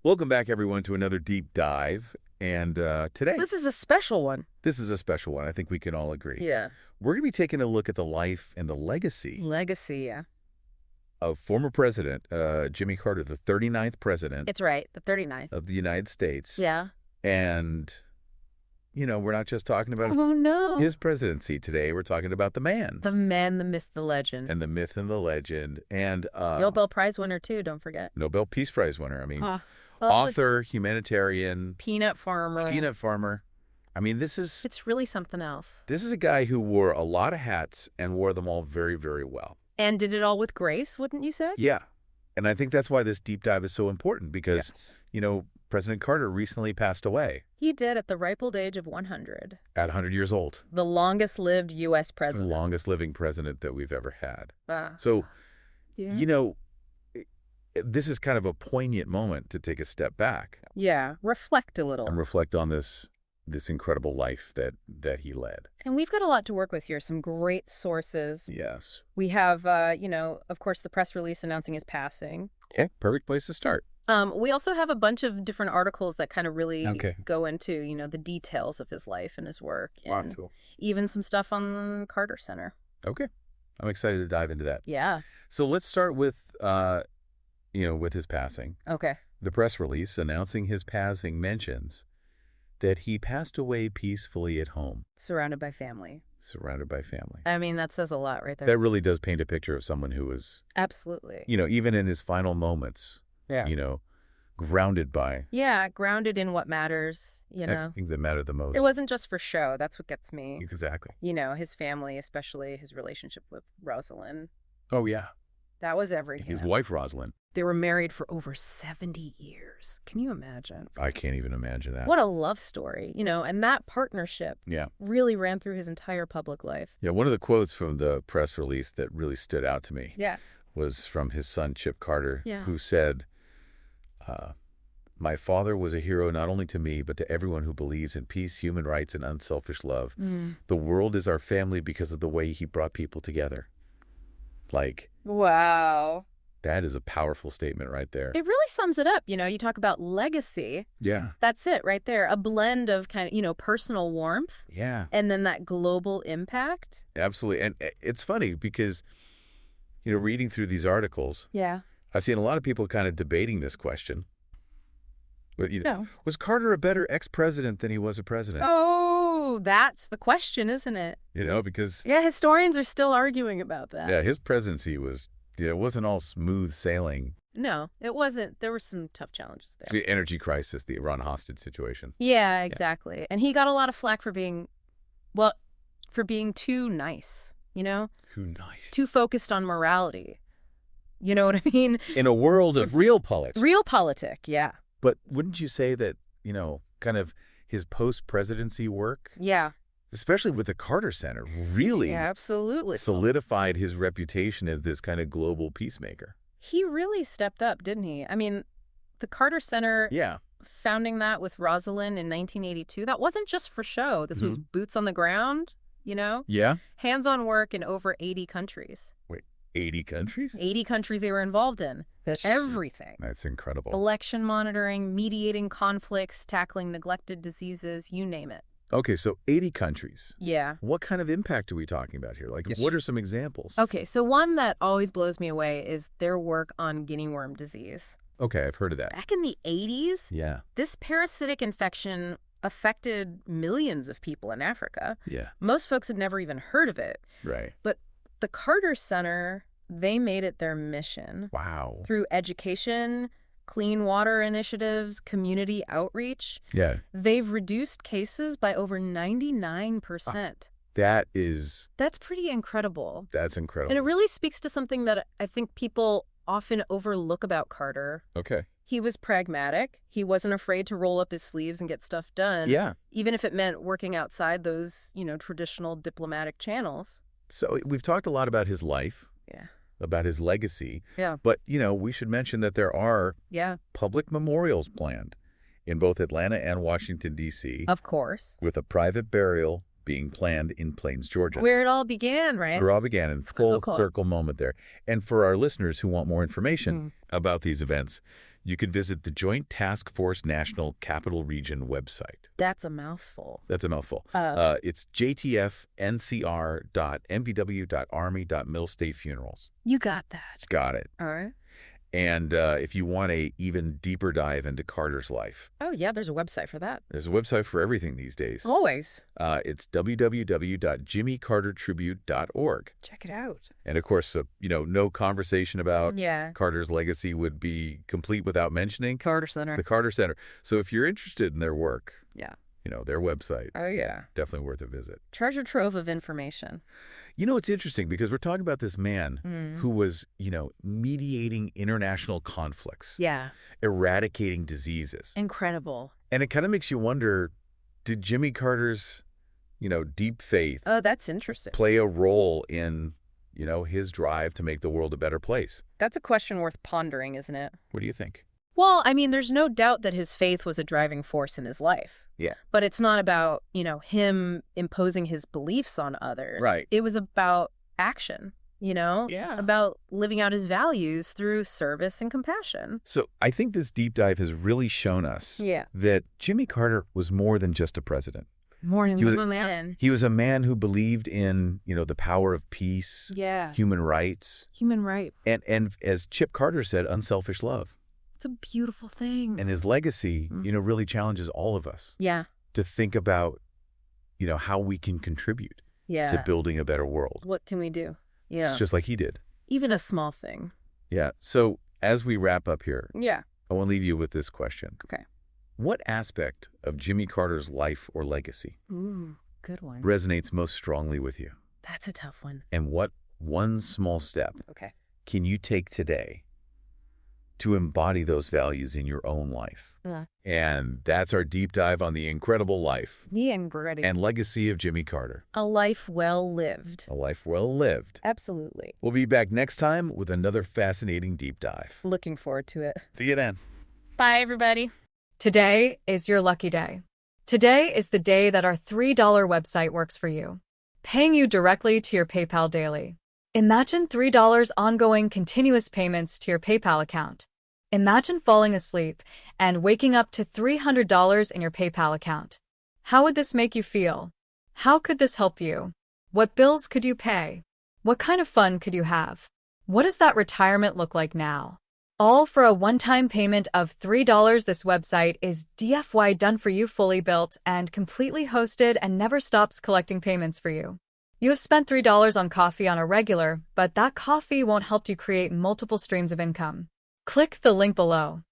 Welcome back, everyone, to another deep dive. And today, This is a special one. this is a special one. I think we can all agree. Yeah. We're going to be taking a look at the life and the legacy Legacy, yeah. of former President Jimmy Carter, the 39th president It's right, the 39th. of the United States. Yeah. And, you know, we're not just talking about Oh, no. his presidency today. We're talking about the man. The man, the myth, the legend. And the myth and the legend. And Nobel Prize winner, too, don't forget. Nobel Peace Prize winner. I mean, Well, author, humanitarian, peanut farmer. peanut farmer. I mean, this is It's really something else. a guy who wore a lot of hats and wore them all very, very well. And did it all with grace, wouldn't you say? Yeah. And I think that's why this deep dive is so important because, you know, President Carter recently passed away He did at the ripe old age of 100. at 100 years old. The longest-lived U.S. The president. longest living president that we've ever had. Ah. So, Yeah. you know, this is kind of a poignant moment to take a step back Yeah, reflect a little. and reflect on this incredible life that he led. And we've got a lot to work with here, some great sources. Yes. We have, of course, the press release announcing his passing. Yeah, perfect place to start. We also have a bunch of different articles that kind of really Okay. go into, the details of his life and his work. Wow, And cool. even some stuff on the Carter Center. Okay. I'm excited to dive into that. Yeah. So let's start with, with his passing. Okay. The press release announcing his passing mentions that he passed away peacefully at home, Surrounded by family. surrounded by family. I mean, that says a lot right there. That really does paint a picture of someone who was, Absolutely. even in his final moments, Yeah. grounded by Yeah, grounded in what matters, things that matter the most. It wasn't just for show. That's what gets me. Exactly. His family, especially his relationship with Rosalind. Oh, yeah. That was everything. His wife, Rosalind. They were married for over 70 years. Can you imagine? I can't even imagine that. What a love story, and that partnership Yeah. really ran through his entire public life. Yeah, one of the quotes from the press release that really stood out to me Yeah. was from his son, Chip Carter, Yeah. who said, my father was a hero not only to me, but to everyone who believes in peace, human rights, and unselfish love. The world is our family because of the way he brought people together. Wow. That is a powerful statement right there. It really sums it up. You talk about legacy. Yeah. That's it right there. A blend of kind of, personal warmth Yeah, and then that global impact. absolutely. And it's funny because, reading through these articles, Yeah. I've seen a lot of people kind of debating this question. But, No. was Carter a better ex-president than he was a president? Oh, that's the question, isn't it? Because Yeah, historians are still arguing about that. yeah, his presidency was, it wasn't all smooth sailing. No, it wasn't. There were some tough challenges there. The energy crisis, the Iran hostage situation. Yeah, exactly. And he got a lot of flack for being too nice, Who nice. too focused on morality. You know what I mean? In a world of real politics. Real politic, yeah. But wouldn't you say that, kind of his post-presidency work, Yeah. especially with the Carter Center, really Yeah, absolutely. solidified his reputation as this kind of global peacemaker? He really stepped up, didn't he? I mean, the Carter Center, Yeah. founding that with Rosalind in 1982, that wasn't just for show. This was boots on the ground, Yeah? hands-on work in over 80 countries. Wait, 80 countries? 80 countries they were involved in. Everything. That's incredible. Election monitoring, mediating conflicts, tackling neglected diseases, you name it. Okay, so 80 countries. Yeah. What kind of impact are we talking about here? What are some examples? Okay, so one that always blows me away is their work on guinea worm disease. Okay, I've heard of that. Back in the 80s, Yeah. this parasitic infection affected millions of people in Africa. Yeah. Most folks had never even heard of it. Right. But the Carter Center, they made it their mission Wow. through education, clean water initiatives, community outreach. Yeah. They've reduced cases by over 99%. That's pretty incredible. That's incredible. And it really speaks to something that I think people often overlook about Carter. Okay. He was pragmatic. He wasn't afraid to roll up his sleeves and get stuff done. Yeah. Even if it meant working outside those, traditional diplomatic channels. So we've talked a lot about his life. Yeah. About his legacy. Yeah. But, we should mention that there are Yeah. public memorials planned in both Atlanta and Washington, D.C., Of course. with a private burial being planned in Plains, Georgia. Where it all began, right? Where it all began, in full Cool. circle moment there. And for our listeners who want more information about these events, You can visit the Joint Task Force National Capital Region website. That's a mouthful. That's a mouthful. It's jtfncr.mbw.army.mil-state-funerals. You got that. Got it. All right. And if you want a even deeper dive into Carter's life, Oh, yeah, there's a website for that. there's a website for everything these days. Always. It's www.jimmycartertribute.org. Check it out. And of course, no conversation about Yeah. Carter's legacy would be complete without mentioning Carter Center. the Carter Center. So if you're interested in their work, Yeah. their website, Oh, yeah. definitely worth a visit. Treasure trove of information. It's interesting because we're talking about this man who was, mediating international conflicts, Yeah. eradicating diseases. Incredible. And it kind of makes you wonder, did Jimmy Carter's, deep faith Oh, that's interesting. play a role in, his drive to make the world a better place? That's a question worth pondering, isn't it? What do you think? Well, I mean, there's no doubt that his faith was a driving force in his life. Yeah. But it's not about, him imposing his beliefs on others. Right. It was about action, Yeah. about living out his values through service and compassion. So I think this deep dive has really shown us Yeah. that Jimmy Carter was more than just a president. Morning, He was a man. He was a man who believed in, the power of peace, Yeah. human rights, Human right. and as Chip Carter said, unselfish love. It's a beautiful thing. And his legacy, really challenges all of us Yeah. to think about, how we can contribute Yeah. to building a better world. What can we do? Yeah. It's just like he did. Even a small thing. Yeah. So as we wrap up here, Yeah. I want to leave you with this question. Okay. What aspect of Jimmy Carter's life or legacy Ooh, good one. resonates most strongly with you? That's a tough one. And what one small step Okay. can you take today to embody those values in your own life? And that's our deep dive on the incredible life and legacy of Jimmy Carter. A life well lived. A life well lived. Absolutely. We'll be back next time with another fascinating deep dive. Looking forward to it. See you then. Bye, everybody. Today is your lucky day. Today is the day that our $3 website works for you, paying you directly to your PayPal daily. Imagine $3 ongoing continuous payments to your PayPal account. Imagine falling asleep and waking up to $300 in your PayPal account. How would this make you feel? How could this help you? What bills could you pay? What kind of fun could you have? What does that retirement look like now? All for a one-time payment of $3. This website is DFY done for you, fully built and completely hosted, and never stops collecting payments for you. You have spent $3 on coffee on a regular, but that coffee won't help you create multiple streams of income. Click the link below.